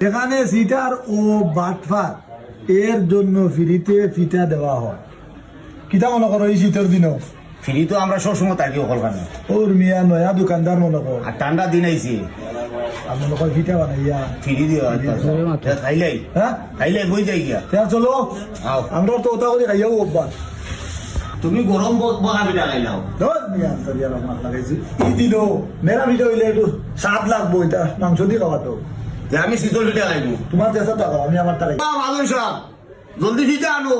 এখানে সিটার ও বাটফার এর জন্য ফ্রিতে ফিটা দেওয়া হয়। কিতা মনে করো এই শীতের দিনও ফ্রি তো আমরা সবসময় থাকি ওখানে। ওর মিয়া নয়া দোকানদার মনে করো আর ঠান্ডা দিন আইছি আর মনে করো ফিটা বানাইয়া ফ্রি দিয়ে খাইলাই হ্যাঁ খাইলাই বই যাই গিয়া তা চলো আও। আমরা তো ওটা করে খাইয়াও অভ্যাস। তুমি গরম বগা পিঠা খাইলাও। ধর মিয়া তরিয়া মাছ লাগাইছি ই দিল মেরা ভিডিও হইলে একটু স্বাদ লাগবো এটা মাংস দিয়ে খাওয়া তো যে আমি শীতল পিঠা খাইবো। তোমার চেষ্টা টাকা আমি আমার টাকা ভালো সাহেব জলদি পিঠা আনো।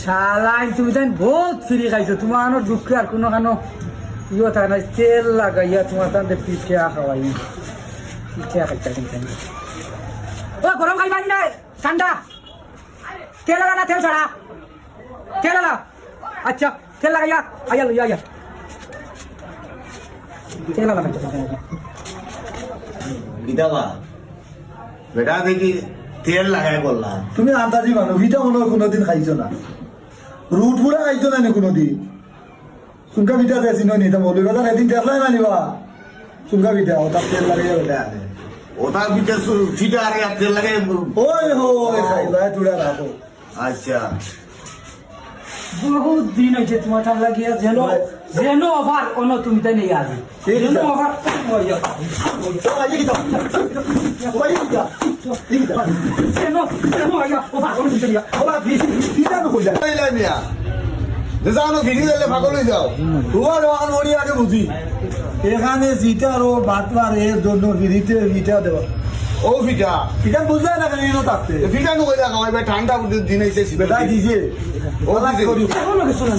শালাই তুমি তাই বহুত ফ্রি খাইছো তোমার আনো দুঃখে আর কোনো খানো ইয়ে থাকে না তেল লাগাইয়া তোমার তাতে পিঠা খাওয়াই পিঠা খাইতা কিন্তু ও গরম খাইবানি না ঠান্ডা তেল লাগা না তেল ছাড়া তেল লাগা আচ্ছা তেল লাগাইয়া আয়া লইয়া আয়া তেল লাগা পিঠা বা বেটা দেখি তেল লাগাই বললাম। তুমি আন্দাজি মানো ভিটা মনে হয় কোনোদিন খাইছো না রুট পুরা খাইছো না কোনোদিন চুনকা পিঠা দিয়েছি নয় নিতাম বলি কথা একদিন দেখলাই না নিবা চুনকা পিঠা ওটা তেল লাগিয়ে বলে আনে ওটা পিঠা পিঠা আর এক তেল লাগাই। ওই হই খাইবা তুড়া রাখো আচ্ছা বহুত দিন হয়েছে তোমার ঠান্ডা লাগিয়া যেন যেন অফার অন্য তুমি তাই নেই আসবে যেন অফার ও আজকে কি দাও ওই কি দাও যেন যেন অফার অন্য তুমি তাই ওলা পিঠা তো কই যায় খাইলাই মিয়া যে যাও না ফ্রি দিলে ভাগল হয়ে যাও। তোমার ওখান মরি আগে বুঝি এখানে জিটার ও বাটবার এর জন্য ফ্রিতে পিঠা দেওয়া ও পিঠা পিঠা বুঝলে না কেন এনো থাকতে পিঠা নো কইলা খাওয়াই ভাই ঠান্ডা দিন আইছে বেটা দিছে ও ওলা দিছে। করি অন্য কিছু না